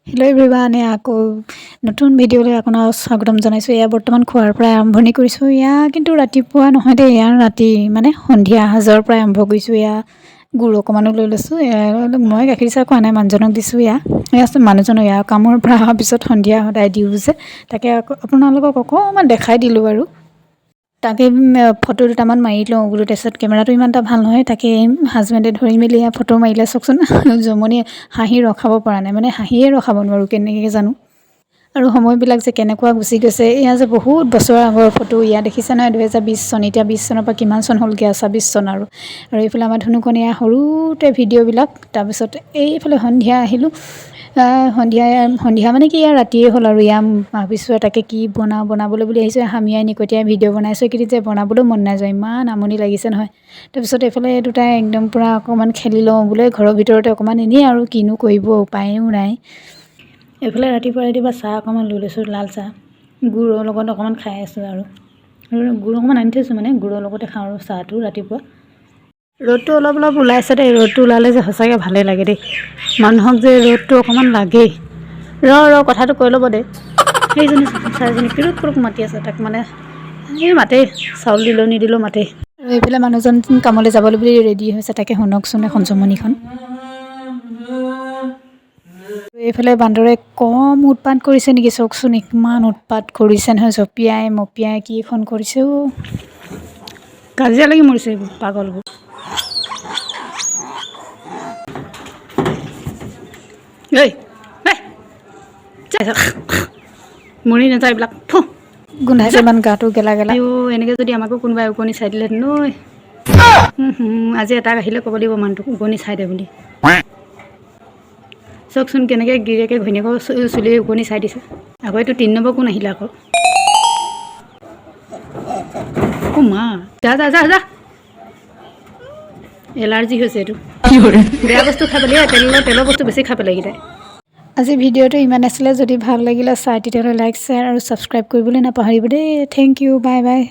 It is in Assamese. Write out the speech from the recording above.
হেল্ল' এভৰিৱান, আকৌ নতুন ভিডিঅ'লৈ আপোনাক স্বাগতম জনাইছোঁ। এয়া বৰ্তমান খোৱাৰ পৰা আৰম্ভণি কৰিছোঁ। এয়া কিন্তু ৰাতিপুৱা নহয় দেই, এয়া ৰাতি মানে সন্ধিয়া সাজৰ পৰা আৰম্ভ কৰিছোঁ। এয়া গুড় অকণমানো লৈ লৈছোঁ। মই গাখীৰ চাহ খোৱা নাই, মানুহজনক দিছোঁ। এয়া মানুহজনক এয়া কামৰ পৰা অহাৰ পিছত সন্ধিয়া সদায় দিওঁ যে, তাকে আপোনালোকক অকণমান দেখাই দিলোঁ আৰু তাকে ফটো দুটামান মাৰি লওঁ বোলো। তাৰপিছত কেমেৰাটো ইমান এটা ভাল নহয়, তাকে হাজবেণ্ডে ধৰি মেলি ফটো মাৰিলে। চাওকচোন জমনি, হাঁহি ৰখাব পৰা নাই, মানে হাঁহিয়ে ৰখাব নোৱাৰোঁ কেনেকৈ জানো। আৰু সময়বিলাক যে কেনেকুৱা গুচি গৈছে। এয়া যে বহুত বছৰৰ আগৰ ফটো। এয়া দেখিছে নহয়, 2020 চন। এতিয়া 20 চনৰ পৰা কিমান চন হ'লগৈ, 26 চন আৰু এইফালে আমাৰ ধুনুকণ এয়া সৰুতে ভিডিঅ'বিলাক। তাৰপিছত এইফালে সন্ধিয়া আহিলোঁ। সন্ধিয়া মানে কি, ইয়াৰ ৰাতিয়ে হ'ল আৰু এয়া ভাবিছোঁ তাকে কি বনাবলৈ বুলি আহিছোঁ। হামিয়াই নিকটিয়াই ভিডিঅ' বনাইছোঁ। এইকেইদিন যে বনাবলৈও মন নাযায়, ইমান আমনি লাগিছে নহয়। তাৰপিছত এইফালে দুটাই একদম পূৰা অকণমান খেলি লওঁ বোলে ঘৰৰ ভিতৰতে অকণমান, এনেই আৰু কিনো কৰিব, উপায়ো নাই। এইফালে ৰাতিপুৱা চাহ অকণমান লৈ লৈছোঁ, লাল চাহ গুড়ৰ লগত অকণমান খাই আছোঁ। আৰু গুড় অকণমান আনি থৈছোঁ, মানে গুড়ৰ লগতে খাওঁ আৰু চাহটো ৰাতিপুৱা। ৰ'দটো অলপ ওলাইছে দেই। ৰ'দটো ওলালে যে সঁচাকৈ ভালেই লাগে দেই। মানুহক যে ৰ'দটো অকণমান লাগেই। কথাটো কৈ ল'ব দে। সেইজনী চাৰিজনী পিৰুক মাতি আছে, তাক মানে এই মাতেই, চাউল দিলেও নিদিলেও মাতেই। আৰু এইফালে মানুহজন কামলৈ যাবলৈ বুলি ৰেডি হৈছে, তাকে শুনকচোন এখন জমনিখন। এইফালে বান্দৰে কম উৎপাত কৰিছে নেকি, চাওকচোন ইমান উৎপাত কৰিছে নহয়। জঁপিয়াই মপিয়াই কি এখন কৰিছে অ', কাজিয়া লাগি মৰিছে এইবোৰ পাগলবোৰ। মৰি নাযায় এইবিলাক, গোন্ধাইছে ইমান গাটো গেলা গেলা। এনেকৈ যদি আমাকো কোনোবাই ওকণি চাই দিলেহেঁতেন নৈ। আজি এটাক আহিলে ক'ব লাগিব মানুহটোক ওকণি চাই দে বুলি। চাওকচোন কেনেকৈ গিৰিয়েকে ঘৈণীয়েকৰ চুলি ওকণি চাই দিছে। আকৌ এইটো 3 নম্বৰ কোন আহিলে আকৌ। মা যা এলাৰ্জি হৈছে এইটো। বেয়া বস্তু খাই পেলাই, তেলৰ বস্তু বেছি খাই পেলাই এইকেইটাই। আজি ভিডিঅ'টো ইমান আছিলে। যদি ভাল লাগিলে চাই তেতিয়াহ'লে লাইক, শ্বেয়াৰ আৰু ছাবস্ক্ৰাইব কৰিবলৈ নাপাহৰিব দেই। Thank you, bye by.